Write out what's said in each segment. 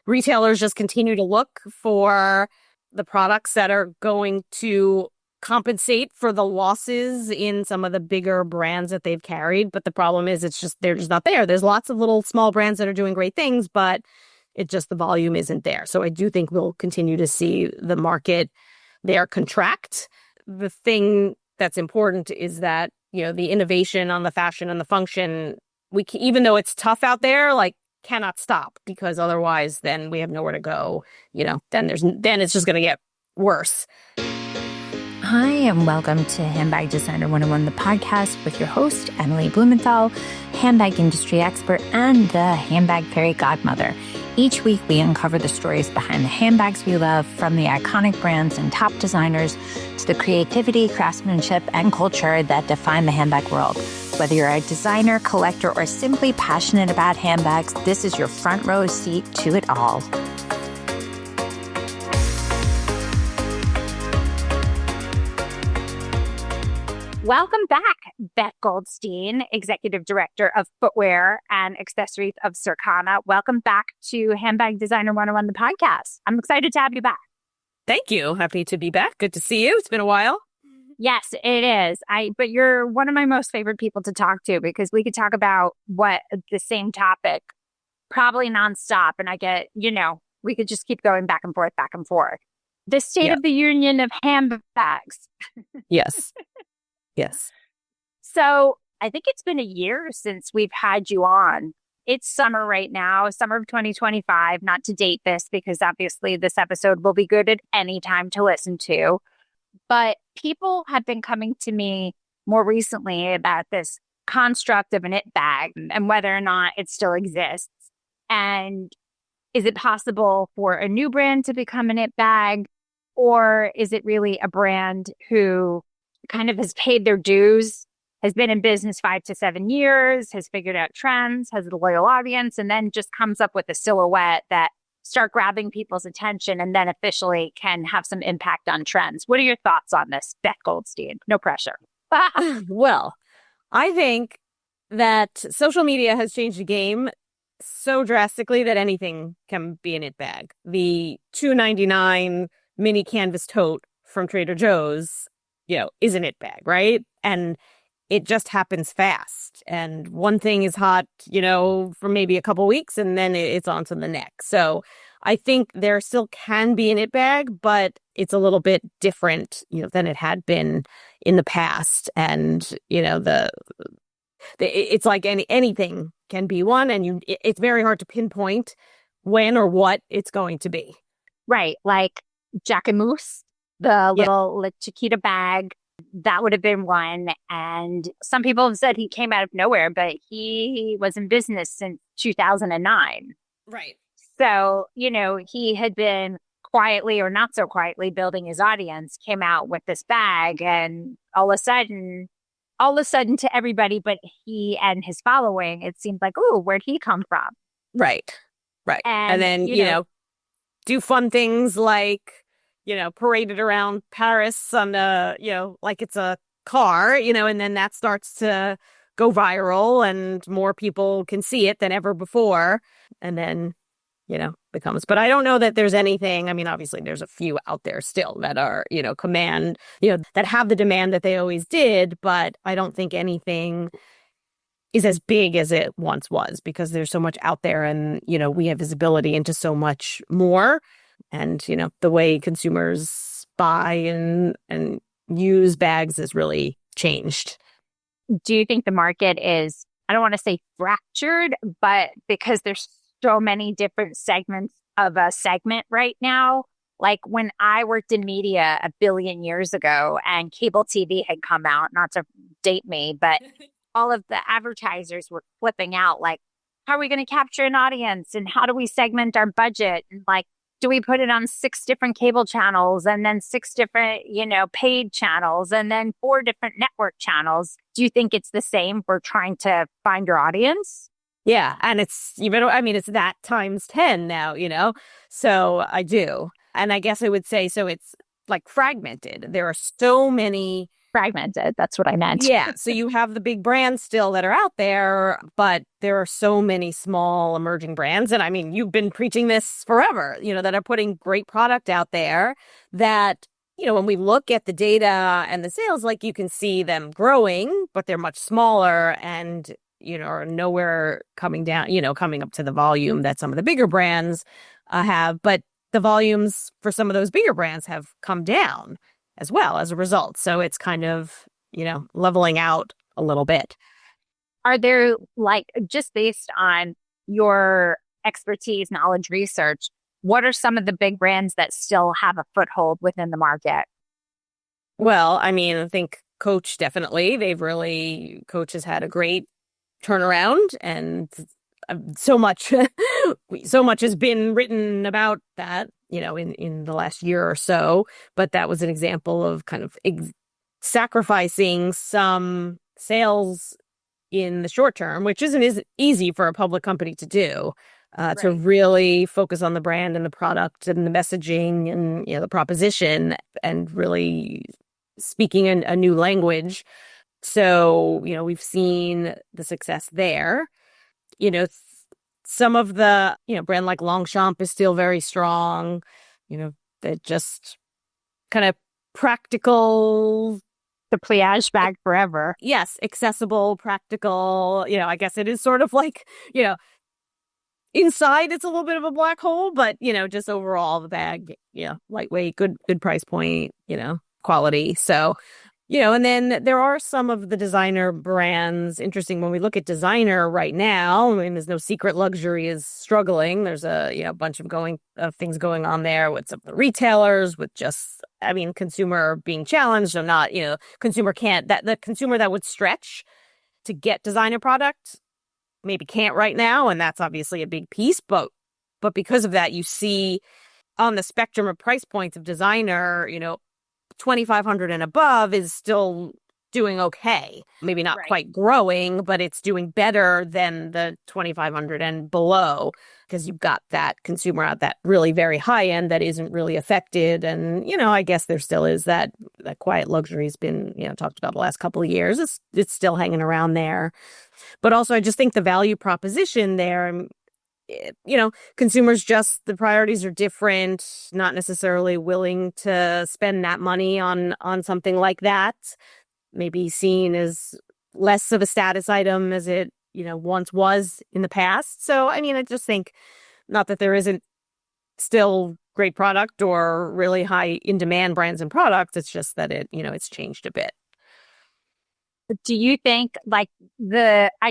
retailers just continue to look for the products that are going to compensate for the losses in some of the bigger brands that they've carried. But the problem is they're just not there. There's lots of little small brands that are doing great things, but the volume isn't there. So I do think we'll continue to see the market there contract. The thing that's important is that, the innovation on the fashion and the function, even though it's tough out there, cannot stop, because otherwise then we have nowhere to go. Then it's just going to get worse. Hi, and welcome to Handbag Designer 101, the podcast with your host, Emily Blumenthal, handbag industry expert and the handbag fairy godmother. Each week, we uncover the stories behind the handbags we love, from the iconic brands and top designers to the creativity, craftsmanship, and culture that define the handbag world. Whether you're a designer, collector, or simply passionate about handbags, this is your front row seat to it all. Welcome back, Beth Goldstein, Executive Director of Footwear and Accessories of Circana. Welcome back to Handbag Designer 101, the podcast. I'm excited to have you back. Thank you. Happy to be back. Good to see you. It's been a while. Yes, it is. But you're one of my most favorite people to talk to, because we could talk about the same topic probably nonstop. And we could just keep going back and forth, back and forth. The State of the Union of handbags. Yes. Yes. So I think it's been a year since we've had you on. It's summer right now, summer of 2025, not to date this, because obviously this episode will be good at any time to listen to. But people have been coming to me more recently about this construct of an it bag and whether or not it still exists. And is it possible for a new brand to become an it bag? Or is it really a brand who kind of has paid their dues, has been in business 5 to 7 years, has figured out trends, has a loyal audience, and then just comes up with a silhouette that start grabbing people's attention and then officially can have some impact on trends? What are your thoughts on this, Beth Goldstein? No pressure. Well, I think that social media has changed the game so drastically that anything can be an it bag. The $2.99 mini canvas tote from Trader Joe's is an it bag, right? And it just happens fast. And one thing is hot, for maybe a couple weeks, and then it's on to the next. So I think there still can be an it bag, but it's a little bit different, than it had been in the past. And, it's like anything can be one, and it's very hard to pinpoint when or what it's going to be. Right. Like Jacquemus, the little Chiquita bag, that would have been one. And some people have said he came out of nowhere, but he was in business since 2009. Right. So, he had been quietly or not so quietly building his audience, came out with this bag, and all of a sudden to everybody but he and his following, it seemed like, oh, where'd he come from? Right. Right. And then, do fun things like, parade it around Paris on like it's a car, and then that starts to go viral and more people can see it than ever before. And then, becomes, but I don't know that there's anything. I mean, obviously there's a few out there still that are, command, that have the demand that they always did, but I don't think anything is as big as it once was, because there's so much out there, and, we have visibility into so much more. And, the way consumers buy and use bags has really changed. Do you think the market is, I don't want to say fractured, but because there's so many different segments of a segment right now? Like when I worked in media a billion years ago and cable TV had come out, not to date me, but all of the advertisers were flipping out like, how are we going to capture an audience? And how do we segment our budget? And do we put it on 6 different cable channels and then 6 different, paid channels and then 4 different network channels? Do you think it's the same for trying to find your audience? Yeah. And it's that times 10 now, So I do. And I guess I would say, so it's like fragmented. There are so many fragmented. That's what I meant. Yeah. So you have the big brands still that are out there, but there are so many small emerging brands. And I mean, you've been preaching this forever, that are putting great product out there that, when we look at the data and the sales, like you can see them growing, but they're much smaller and, are nowhere coming down, coming up to the volume that some of the bigger brands have. But the volumes for some of those bigger brands have come down as well as a result. So it's kind of, leveling out a little bit. Are there, just based on your expertise, knowledge, research, what are some of the big brands that still have a foothold within the market? Well, I mean, I think Coach definitely. Coach has had a great turnaround, and so much has been written about that, in the last year or so. But that was an example of kind of sacrificing some sales in the short term, which isn't easy for a public company to do, to really focus on the brand and the product and the messaging and, the proposition and really speaking a new language. So, we've seen the success there. Some of the, brand like Longchamp is still very strong. They're just kind of practical. The pliage bag forever. Yes, accessible, practical. I guess it is sort of like, inside it's a little bit of a black hole, but, just overall the bag, lightweight, good price point, quality. So, and then there are some of the designer brands. Interesting, when we look at designer right now, I mean, there's no secret luxury is struggling. There's a bunch of things going on there with some of the retailers, with just, I mean, consumer being challenged or not, the consumer that would stretch to get designer product maybe can't right now. And that's obviously a big piece. But because of that, you see on the spectrum of price points of designer, $2,500 and above is still doing okay. Maybe not quite growing, but it's doing better than the $2,500 and below, because you've got that consumer at that really very high end that isn't really affected. And, I guess there still is that quiet luxury has been, talked about the last couple of years. It's still hanging around there. But also, I just think the value proposition there, consumers, just the priorities are different, not necessarily willing to spend that money on something like that. Maybe seen as less of a status item as it, once was in the past. So, I mean, I just think not that there isn't still great product or really high in demand brands and products. It's just that it's changed a bit. Do you think I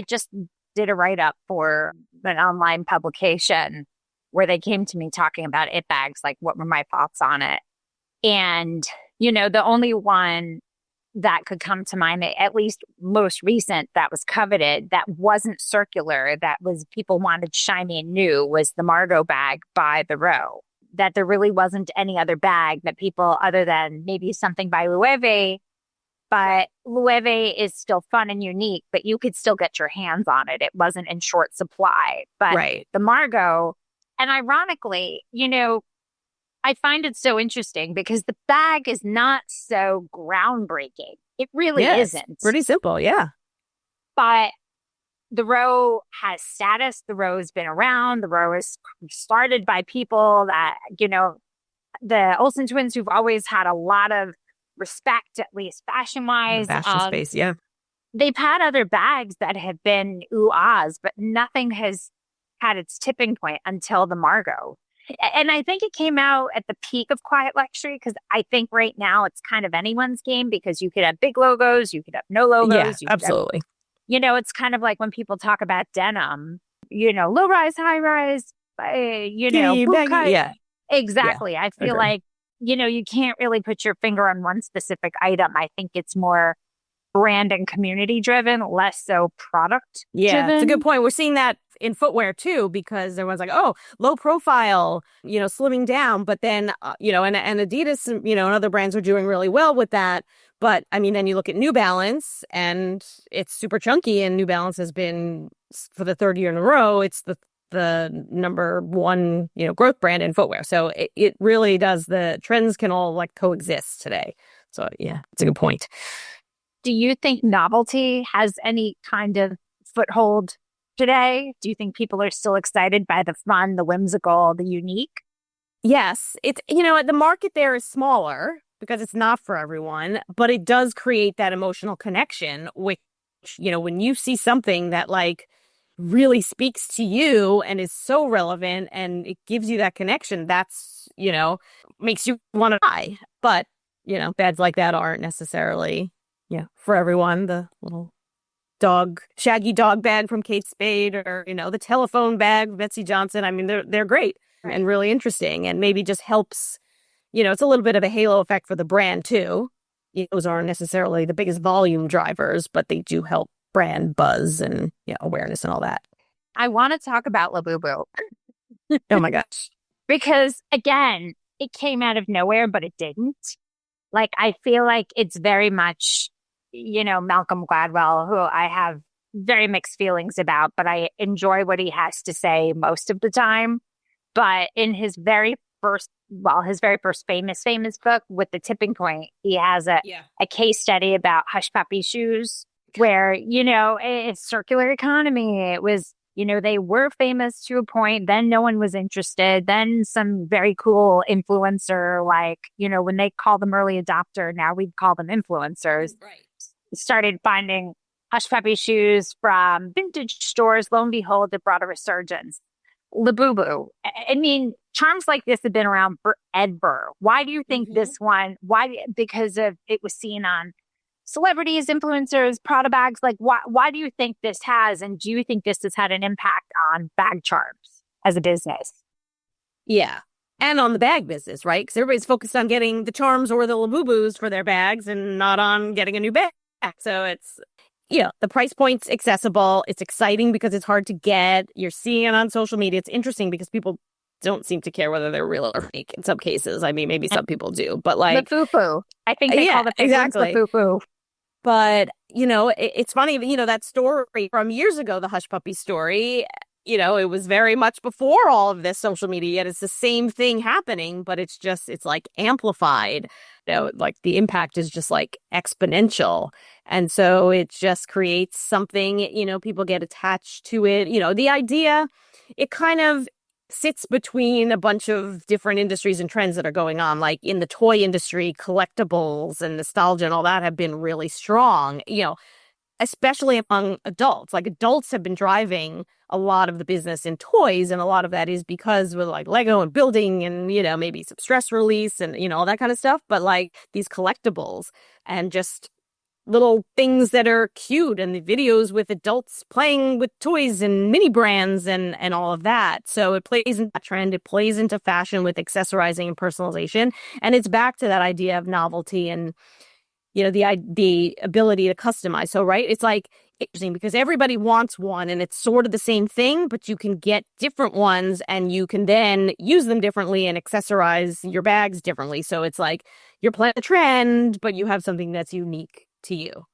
just did a write-up for an online publication where they came to me talking about it bags, like what were my thoughts on it. And, the only one that could come to mind, at least most recent, that was coveted, that wasn't circular, that was people wanted shiny and new, was the Margot bag by the Row. That there really wasn't any other bag that people, other than maybe something by Loewe, but Loewe is still fun and unique, but you could still get your hands on it. It wasn't in short supply. But the Margot, and ironically, I find it so interesting because the bag is not so groundbreaking. It really isn't. Pretty simple, yeah. But the Row has status. The Row has been around. The Row is started by people that, the Olsen twins, who've always had a lot of respect, at least fashion-wise. Fashion space, yeah. They've had other bags that have been ooh-ahs, but nothing has had its tipping point until the Margot. And I think it came out at the peak of quiet luxury, because I think right now it's kind of anyone's game, because you could have big logos, you could have no logos. Yeah, absolutely. It's kind of like when people talk about denim, low rise, high rise, boot cut. Yeah. Exactly. Yeah, I feel like, you can't really put your finger on one specific item. I think it's more brand and community driven, less so product driven. It's a good point. We're seeing that in footwear too, because everyone's like, oh, low profile, slimming down. But then, and Adidas, and other brands are doing really well with that. But I mean, then you look at New Balance and it's super chunky, and New Balance has been, for the third year in a row, it's the number one, growth brand in footwear. So it really does. The trends can all coexist today. So yeah, it's a good point. Do you think novelty has any kind of foothold today? Do you think people are still excited by the fun, the whimsical, the unique? Yes, it's, the market there is smaller because it's not for everyone, but it does create that emotional connection, which, when you see something that like really speaks to you and is so relevant and it gives you that connection, that's, makes you want to buy. But, bags like that aren't necessarily, for everyone. The little shaggy dog bag from Kate Spade, or, the telephone bag from Betsey Johnson. I mean, they're great and really interesting, and maybe just helps, it's a little bit of a halo effect for the brand too. Those aren't necessarily the biggest volume drivers, but they do help brand buzz and awareness and all that. I want to talk about Labubu. Oh my gosh. Because again, it came out of nowhere, but it didn't. Like, I feel like it's very much, Malcolm Gladwell, who I have very mixed feelings about, but I enjoy what he has to say most of the time. But in his very first famous book with The Tipping Point, he has a case study about hush puppy shoes where, it's circular economy. It was, they were famous to a point, then no one was interested. Then some very cool influencer, like, when they call them early adopter, now we'd call them influencers, right, started finding hush puppy shoes from vintage stores. Lo and behold, it brought a resurgence. Labubu. I mean, charms like this have been around forever. Why do you think this one? Why? Because of it was seen on celebrities, influencers, Prada bags. Like, why do you think this has? And do you think this has had an impact on bag charms as a business? Yeah. And on the bag business, right? Because everybody's focused on getting the charms or the Labubus for their bags and not on getting a new bag. So it's, the price point's accessible. It's exciting because it's hard to get. You're seeing it on social media. It's interesting because people don't seem to care whether they're real or fake in some cases. I mean, maybe some people do, but like the foo-foo. I think they call the exactly the foo-foo. But, it's funny, that story from years ago, the Hush Puppy story, it was very much before all of this social media, yet it's the same thing happening, but it's like amplified. Like the impact is just like exponential. And so it just creates something, people get attached to it. The idea, it kind of sits between a bunch of different industries and trends that are going on. Like in the toy industry, collectibles and nostalgia and all that have been really strong, especially among adults. Like adults have been driving a lot of the business in toys. And a lot of that is because with like Lego and building and, maybe some stress release and, all that kind of stuff. But like these collectibles and just little things that are cute and the videos with adults playing with toys and mini brands and all of that. So it plays into that trend. It plays into fashion with accessorizing and personalization. And it's back to that idea of novelty and, the ability to customize. So, right, it's like interesting because everybody wants one and it's sort of the same thing, but you can get different ones and you can then use them differently and accessorize your bags differently. So it's like you're playing a trend, but you have something that's unique to you.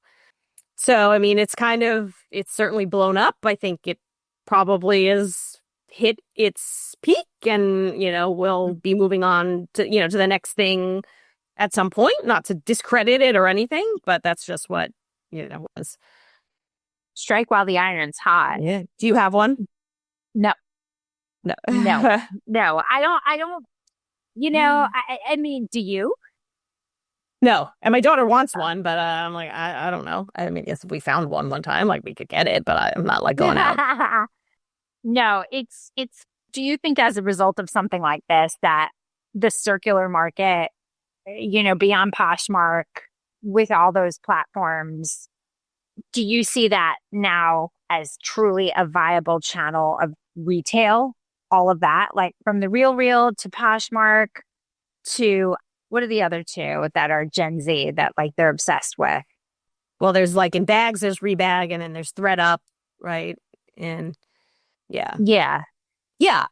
So, I mean, it's certainly blown up. I think it probably has hit its peak and, we'll be moving on to, to the next thing at some point, not to discredit it or anything, but that's just what, was. Strike while the iron's hot. Yeah. Do you have one? No. No. No, I don't, I mean, do you? No. And my daughter wants one, but I'm like, I don't know. I mean, yes, if we found one time, like we could get it, but I'm not like going out. No, it's, do you think as a result of something like this, that the circular market, beyond Poshmark with all those platforms, do you see that now as truly a viable channel of retail? All of that, like from the Real to Poshmark to what are the other two that are Gen Z that like they're obsessed with? Well, there's like in bags, there's Rebag, and then there's ThredUp, right? And yeah.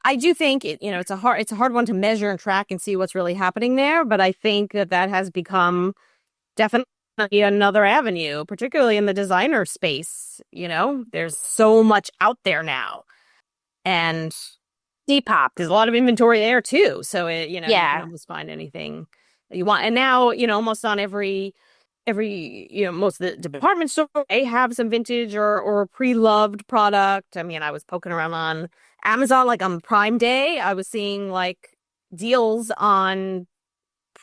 I do think it's a hard one to measure and track and see what's really happening there. But I think that has become definitely another avenue, particularly in the designer space. There's so much out there now, and Depop, there's a lot of inventory there too. So you can almost find anything that you want. And now almost on every most of the department stores, they have some vintage or pre-loved product. I mean, I was poking around on Amazon, like on Prime Day, I was seeing like deals on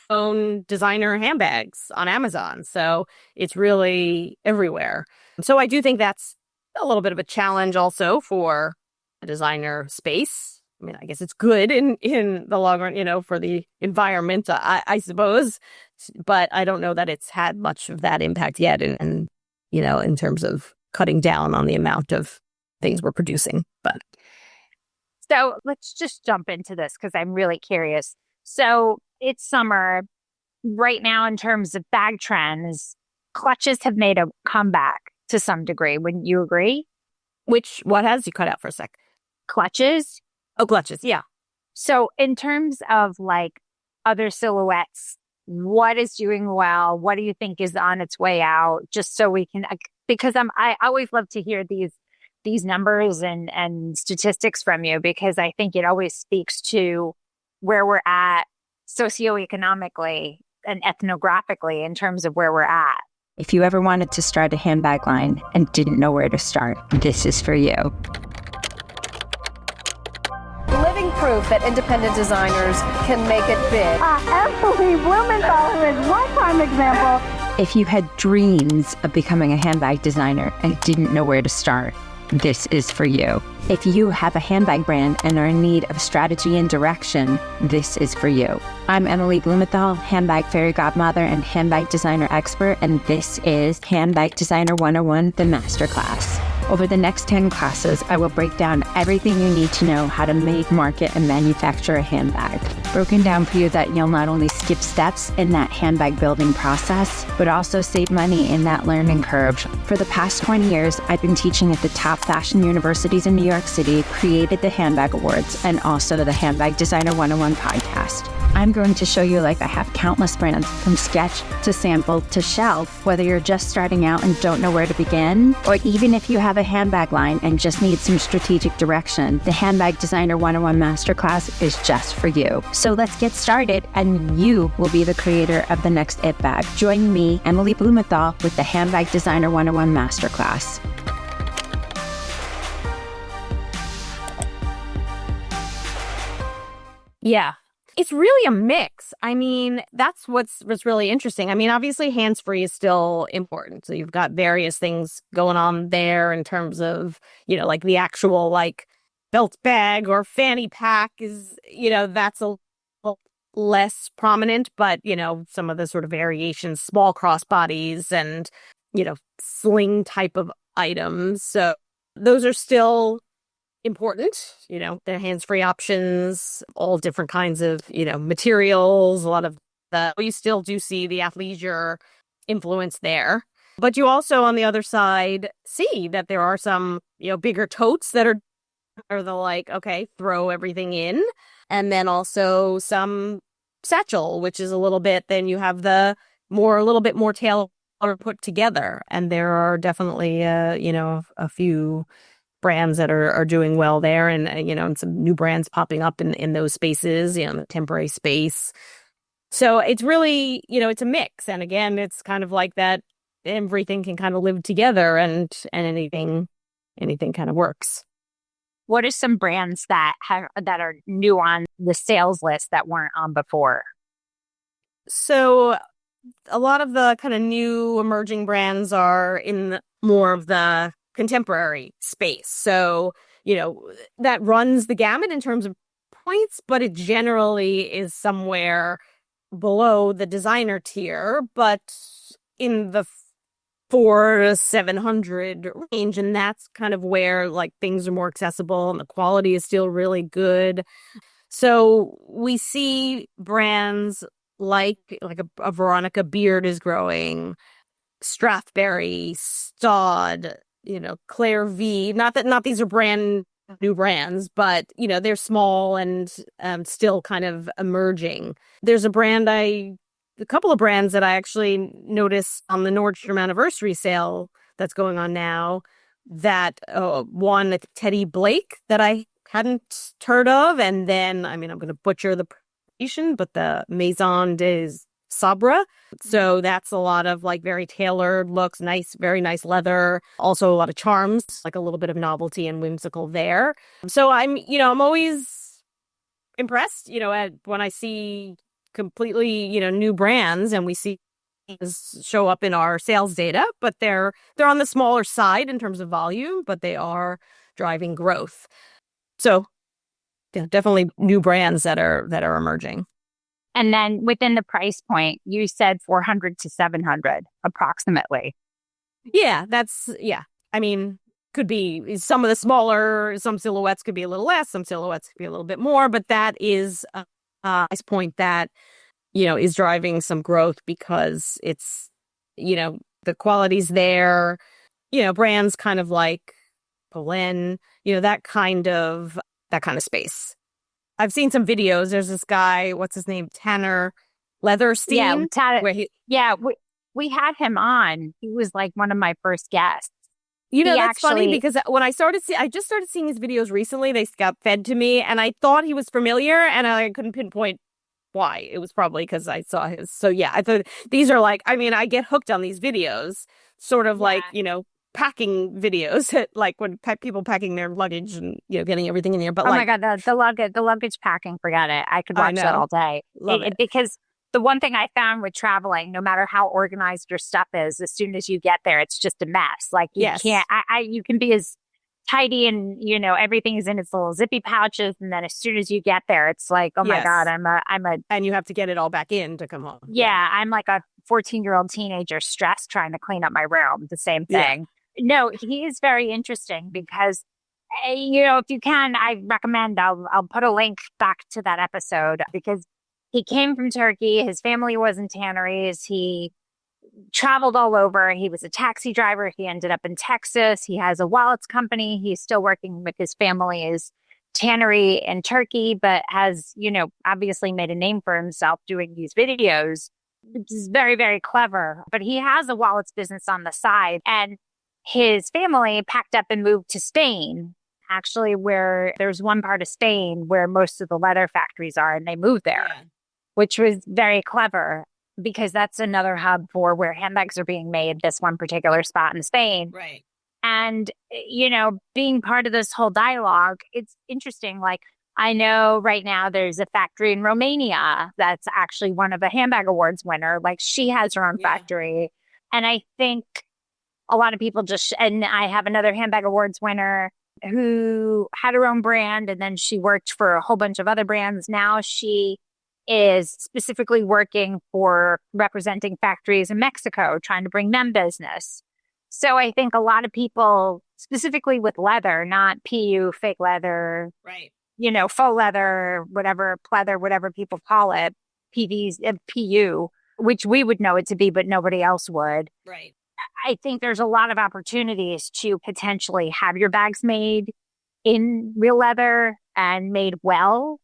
own designer handbags on Amazon. So it's really everywhere. So I do think that's a little bit of a challenge also for a designer space. I mean, I guess it's good in the long run, for the environment, I suppose. But I don't know that it's had much of that impact yet in terms of cutting down on the amount of things we're producing. But so let's just jump into this because I'm really curious. So it's summer right now in terms of bag trends. Clutches have made a comeback to some degree. Wouldn't you agree? What has you cut out for a sec? Clutches. Oh, clutches. Yeah. So in terms of like other silhouettes, what is doing well? What do you think is on its way out? Just so we can, because I always love to hear these numbers and statistics from you, because I think it always speaks to where we're at socioeconomically and ethnographically in terms of where we're at. If you ever wanted to start a handbag line and didn't know where to start, this is for you. Living proof that independent designers can make it big. Absolutely, Blumenthal is one prime example. If you had dreams of becoming a handbag designer and didn't know where to start, this is for you. If you have a handbag brand and are in need of strategy and direction, this is for you. I'm Emily Blumenthal, handbag fairy godmother and handbag designer expert, and this is Handbag Designer 101, the masterclass. Over the next 10 classes, I will break down everything you need to know how to make, market, and manufacture a handbag. Broken down for you that you'll not only skip steps in that handbag building process, but also save money in that learning curve. For the past 20 years, I've been teaching at the top fashion universities in New York City, created the Handbag Awards, and also the Handbag Designer 101 podcast. I'm going to show you like I have countless brands from sketch to sample to shelf, whether you're just starting out and don't know where to begin, or even if you have a handbag line and just need some strategic direction, the Handbag Designer 101 Masterclass is just for you. So let's get started, and you will be the creator of the next it bag. Join me, Emily Blumenthal, with the Handbag Designer 101 Masterclass. Yeah. It's really a mix. I mean, that's what's really interesting. I mean, obviously, hands-free is still important. So you've got various things going on there in terms of, like the actual like belt bag or fanny pack is, that's a little less prominent. But, some of the sort of variations, small crossbodies and, sling type of items. So those are still important, their hands-free options, all different kinds of, materials, a lot of that. You still do see the athleisure influence there. But you also, on the other side, see that there are some, bigger totes that are the like, okay, throw everything in. And then also some satchel, which is a little bit, then you have a little bit more tail put together. And there are definitely, a few brands that are doing well there, and some new brands popping up in those spaces, the temporary space. So it's really, it's a mix. And again, it's kind of like that everything can kind of live together and anything kind of works. What are some brands that are new on the sales list that weren't on before? So a lot of the kind of new emerging brands are in more of the contemporary space. So, that runs the gamut in terms of points, but it generally is somewhere below the designer tier, but in the 400 to 700 range. And that's kind of where like things are more accessible and the quality is still really good. So we see brands like a Veronica Beard is growing, Strathberry, Staud, Claire V. Not these are brand new brands, but they're small and still kind of emerging. There's a couple of brands that I actually noticed on the Nordstrom anniversary sale that's going on now. That one, Teddy Blake, that I hadn't heard of, and then I'm going to butcher the pronunciation, but the Maison des Sabra. So that's a lot of like very tailored looks, nice, very nice leather. Also a lot of charms, like a little bit of novelty and whimsical there. So I'm always impressed, when I see completely, new brands and we see show up in our sales data, but they're on the smaller side in terms of volume, but they are driving growth. So yeah, definitely new brands that are emerging. And then within the price point, you said 400 to 700 approximately. Yeah, could be some of the smaller, some silhouettes could be a little less, some silhouettes could be a little bit more, but that is a price point that, is driving some growth because it's, the quality's there, brands kind of like Polen, that kind of space. I've seen some videos. There's this guy, what's his name? Tanner Leatherstein. Yeah, we had him on. He was like one of my first guests. That's funny because when I just started seeing his videos recently. They got fed to me, and I thought he was familiar, and I couldn't pinpoint why. It was probably because I saw his. So yeah, I thought these are like. I get hooked on these videos, sort of like packing videos, like when people packing their luggage and getting everything in there. But my god, the luggage packing, forget it. I could watch that all day. Love it. Because the one thing I found with traveling, no matter how organized your stuff is, as soon as you get there, it's just a mess. Like you can't. You can be as tidy and everything is in its little zippy pouches, and then as soon as you get there, it's like, oh my god, I'm a and you have to get it all back in to come home. Yeah, I'm like a 14-year-old teenager stressed trying to clean up my room. The same thing. No, he is very interesting because, if you can, I recommend, I'll put a link back to that episode because he came from Turkey. His family was in tanneries. He traveled all over. He was a taxi driver. He ended up in Texas. He has a wallets company. He's still working with his family's tannery in Turkey, but has, obviously made a name for himself doing these videos, which is very, very clever. But he has a wallets business on the side, and his family packed up and moved to Spain, actually, where there's one part of Spain where most of the leather factories are, and they moved there, which was very clever because that's another hub for where handbags are being made, this one particular spot in Spain. Right. And, being part of this whole dialogue, it's interesting. Like, I know right now there's a factory in Romania that's actually one of the Handbag Awards winner. Like, she has her own factory. And I think a lot of people and I have another Handbag Awards winner who had her own brand, and then she worked for a whole bunch of other brands. Now she is specifically working for representing factories in Mexico, trying to bring them business. So I think a lot of people, specifically with leather, not PU, fake leather, right? Faux leather, whatever, pleather, whatever people call it, PVs, PU, which we would know it to be, but nobody else would. Right. I think there's a lot of opportunities to potentially have your bags made in real leather and made well.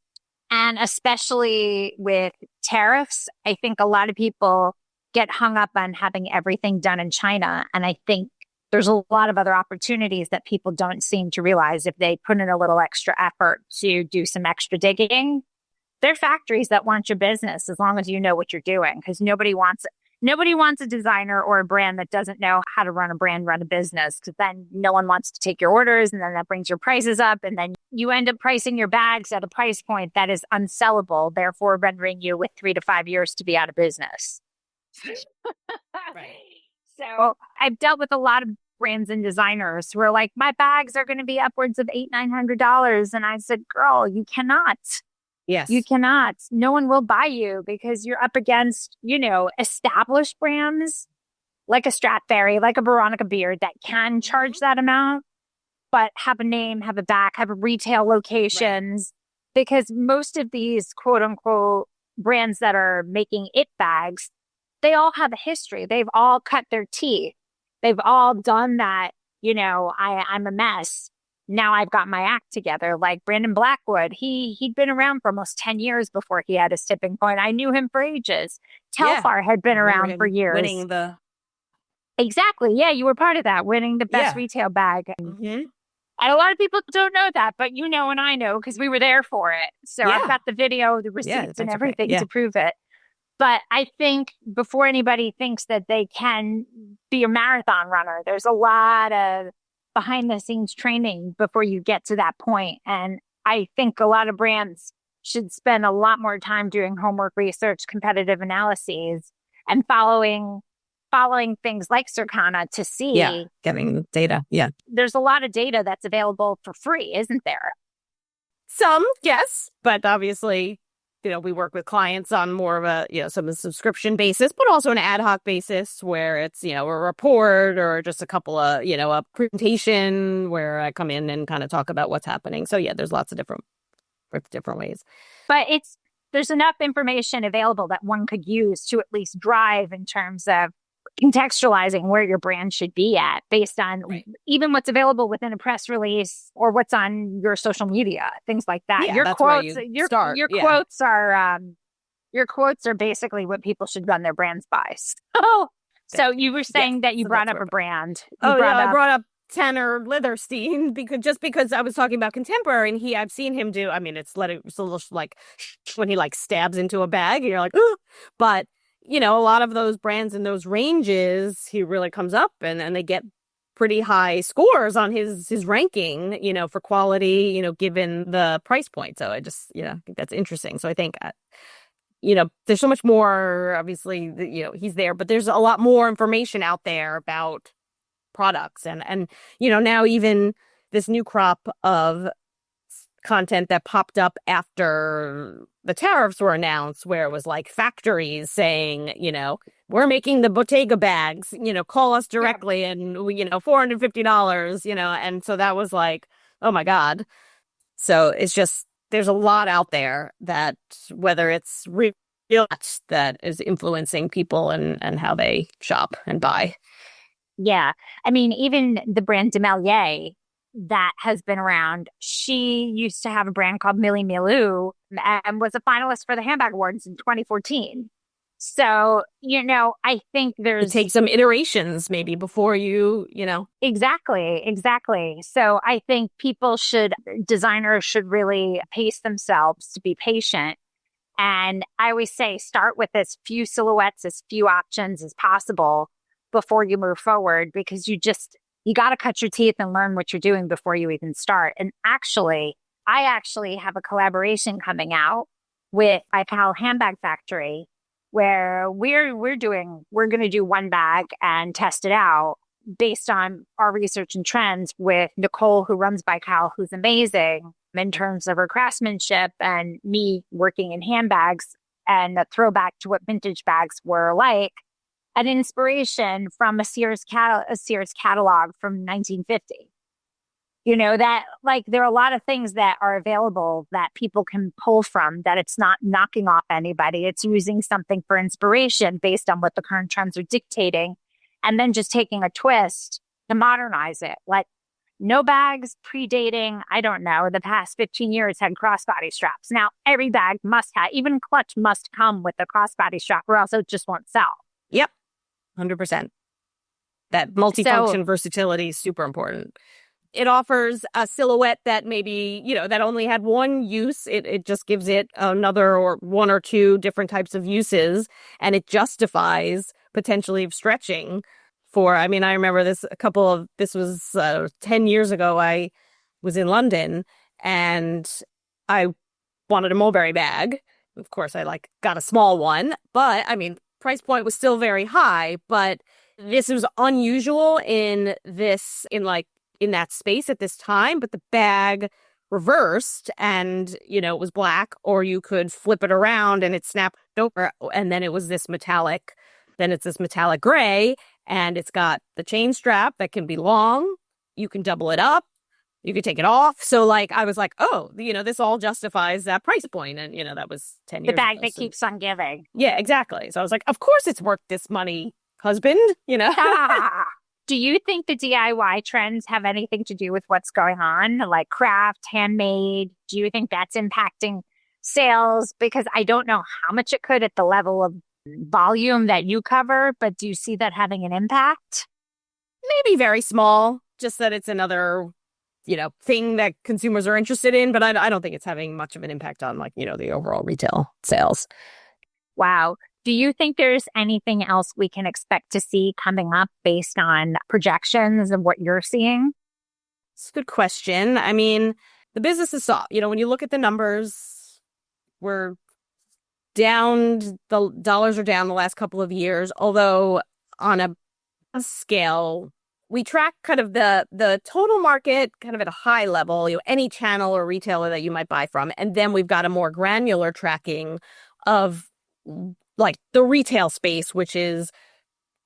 And especially with tariffs, I think a lot of people get hung up on having everything done in China. And I think there's a lot of other opportunities that people don't seem to realize if they put in a little extra effort to do some extra digging. They're factories that want your business as long as you know what you're doing, because nobody wants a designer or a brand that doesn't know how to run a business, because then no one wants to take your orders, and then that brings your prices up, and then you end up pricing your bags at a price point that is unsellable, therefore rendering you with 3 to 5 years to be out of business. Right. So I've dealt with a lot of brands and designers who are like, my bags are going to be upwards of $800-900. And I said, girl, you cannot. Yes. You cannot. No one will buy you because you're up against, established brands like a Stradberry, like a Veronica Beard that can charge that amount, but have a name, have a back, have a retail locations. Right. Because most of these quote unquote brands that are making it bags, they all have a history. They've all cut their teeth. They've all done that, I'm a mess. Now I've got my act together. Like Brandon Blackwood, he'd been around for almost 10 years before he had his tipping point. I knew him for ages. Telfar had been around for years. Winning the... Exactly. Yeah, you were part of that, winning the best retail bag. Mm-hmm. And a lot of people don't know that, but and I know because we were there for it. So I've got the video, the receipts and everything to prove it. But I think before anybody thinks that they can be a marathon runner, there's a lot of behind the scenes training before you get to that point. And I think a lot of brands should spend a lot more time doing homework research, competitive analyses, and following things like Circana to see. Yeah, getting data. Yeah. There's a lot of data that's available for free, isn't there? Some, yes. But obviously, we work with clients on more of a, some subscription basis, but also an ad hoc basis where it's, a report or just a couple of, a presentation where I come in and kind of talk about what's happening. So yeah, there's lots of different ways. But there's enough information available that one could use to at least drive in terms of contextualizing where your brand should be at based on even what's available within a press release or what's on your social media, things like that. Yeah, your that's quotes, where you your start. your quotes are basically what people should run their brands by. So you were saying that you brought up a brand. I brought up Tanner Litherstein because I was talking about contemporary, and I've seen him do. I mean, it's a little like when he like stabs into a bag, and you're like, ooh. But a lot of those brands in those ranges, he really comes up and they get pretty high scores on his ranking, for quality, given the price point. So I just, I think that's interesting. So I think, there's so much more, obviously, he's there, but there's a lot more information out there about products. And now even this new crop of content that popped up after the tariffs were announced, where it was like factories saying, we're making the Bottega bags, call us directly and, $450, and so that was like, oh my God. So it's just, there's a lot out there that whether it's real that is influencing people and how they shop and buy. Yeah. I mean, even the brand 𝐷𝐼𝐴 that has been around, she used to have a brand called Millie Milou and was a finalist for the Handbag Awards in 2014. So, I think it takes some iterations maybe before you. Exactly. So I think designers should really pace themselves to be patient. And I always say, start with as few silhouettes, as few options as possible before you move forward, because you got to cut your teeth and learn what you're doing before you even start. And I actually have a collaboration coming out with my pal Handbag Factory, where we're going to do one bag and test it out based on our research and trends with Nicole, who runs by Cal, who's amazing in terms of her craftsmanship, and me working in handbags, and a throwback to what vintage bags were like. An inspiration from a Sears catalog from 1950. That like there are a lot of things that are available that people can pull from, that it's not knocking off anybody. It's using something for inspiration based on what the current trends are dictating, and then just taking a twist to modernize it. Like no bags predating, I don't know, the past 15 years had crossbody straps. Now every bag must have, even clutch must come with a crossbody strap, or else it just won't sell. Yep. 100%. That multifunction versatility is super important. It offers a silhouette that maybe, that only had one use. It just gives it another or one or two different types of uses, and it justifies potentially stretching for, I remember this was 10 years ago. I was in London and I wanted a Mulberry bag. Of course, I got a small one, but price point was still very high, but this was unusual in that space at this time. But the bag reversed and, it was black, or you could flip it around and it snapped over. And then it's this metallic gray, and it's got the chain strap that can be long. You can double it up. You could take it off. So I was like, oh, this all justifies that price point. And, that was 10 years ago. The bag ago, that keeps on giving. Yeah, exactly. So I was like, of course it's worth this money, husband, Do you think the DIY trends have anything to do with what's going on? Like craft, handmade? Do you think that's impacting sales? Because I don't know how much it could at the level of volume that you cover, but do you see that having an impact? Maybe very small, just that it's another thing that consumers are interested in, but I don't think it's having much of an impact on the overall retail sales. Wow. Do you think there's anything else we can expect to see coming up based on projections of what you're seeing? It's a good question. I mean, the business is soft. When you look at the numbers, we're down, the dollars are down the last couple of years, although on a scale, we track kind of the total market kind of at a high level, any channel or retailer that you might buy from. And then we've got a more granular tracking of like the retail space, which is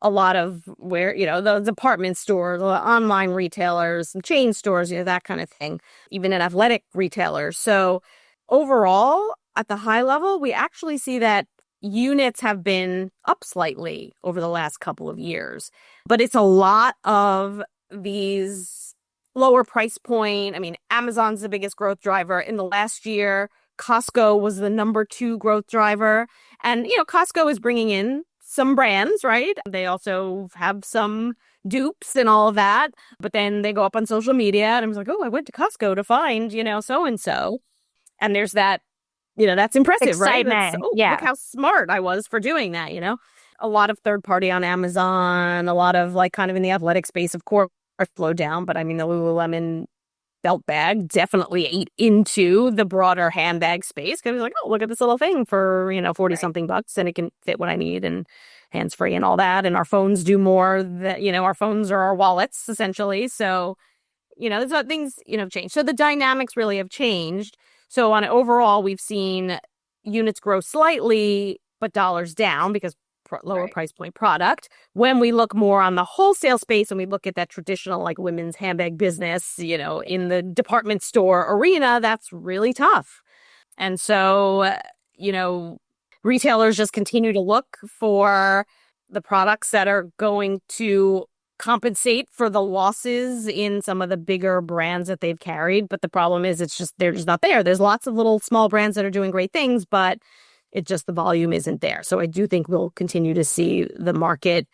a lot of where, the department stores, the online retailers, and chain stores, that kind of thing, even in athletic retailers. So overall, at the high level, we actually see that units have been up slightly over the last couple of years, but it's a lot of these lower price point. I mean, Amazon's the biggest growth driver in the last year. Costco was the number 2 growth driver. And, Costco is bringing in some brands, right? They also have some dupes and all of that. But then they go up on social media and I was like, oh, I went to Costco to find, so-and-so. And there's that, that's impressive, excitement. Right? Look how smart I was for doing that, A lot of third party on Amazon, a lot of like kind of in the athletic space, of course, are slowed down. But I mean, the Lululemon belt bag definitely ate into the broader handbag space because it was like, oh, look at this little thing for, 40 something bucks and it can fit what I need and hands free and all that. And our phones do more that, our phones are our wallets essentially. So, there's things, change. So the dynamics really have changed. So on overall, we've seen units grow slightly, but dollars down because lower price point product. When we look more on the wholesale space and we look at that traditional like women's handbag business, in the department store arena, that's really tough. And so, retailers just continue to look for the products that are going to compensate for the losses in some of the bigger brands that they've carried. But the problem is they're just not there. There's lots of little small brands that are doing great things, but the volume isn't there. So I do think we'll continue to see the market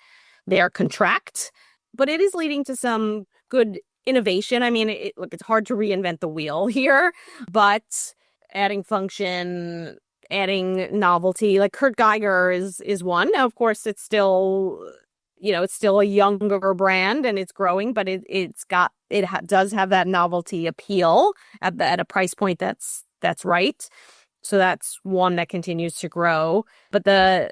there contract, but it is leading to some good innovation. I mean, it's hard to reinvent the wheel here, but adding function, adding novelty, like 𝐾𝐞𝐬𝐬 is one. Now, of course, it's still, it's still a younger brand and it's growing, but it does have that novelty appeal at a price point that's right. So that's one that continues to grow. But the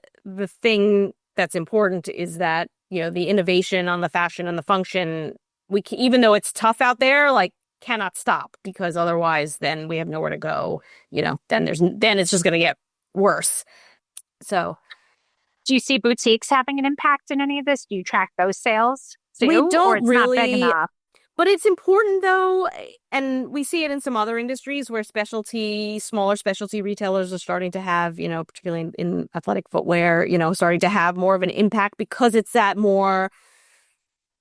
thing that's important is that, the innovation on the fashion and the function, even though it's tough out there, like cannot stop because otherwise then we have nowhere to go. Then it's just going to get worse. So do you see boutiques having an impact in any of this? Do you track those sales too? We don't or it's really. Not big enough? But it's important, though, and we see it in some other industries where smaller specialty retailers are starting to have, particularly in athletic footwear, starting to have more of an impact because it's that more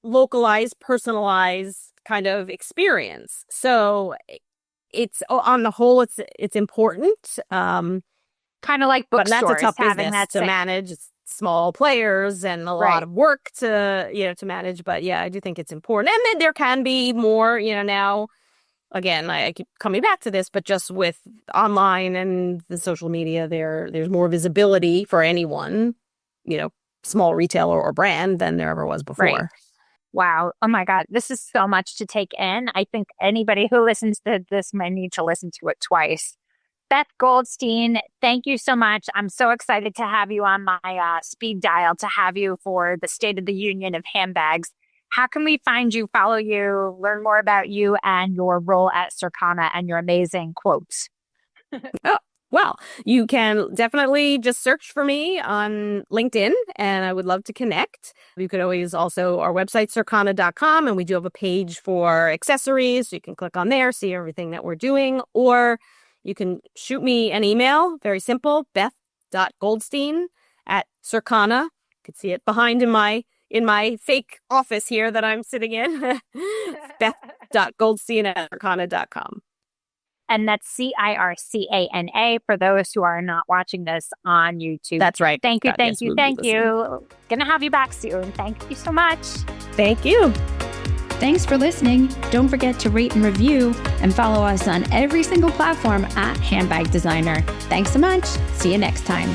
localized, personalized kind of experience. So it's on the whole, it's important. Kind of like bookstores, but that's a tough business to same. manage. It's small players and a lot of work to manage. But yeah, I do think it's important. And then there can be more, now, again, I keep coming back to this, but just with online and the social media, there's more visibility for anyone, small retailer or brand than there ever was before. Right. Wow. Oh my God. This is so much to take in. I think anybody who listens to this might need to listen to it twice. Beth Goldstein, thank you so much. I'm so excited to have you on my speed dial to have you for the State of the Union of Handbags. How can we find you, follow you, learn more about you and your role at Circana and your amazing quotes? Well, you can definitely just search for me on LinkedIn and I would love to connect. You could always also, our website, Circana.com, and we do have a page for accessories. So you can click on there, see everything that we're doing, or you can shoot me an email, very simple, beth.goldstein@Circana. You can see it behind in my fake office here that I'm sitting in. Beth.goldstein@Circana.com. And that's CIRCANA for those who are not watching this on YouTube. That's right. Thank you. Gonna have you back soon. Thank you so much. Thank you. Thanks for listening. Don't forget to rate and review and follow us on every single platform at Handbag Designer. Thanks so much. See you next time.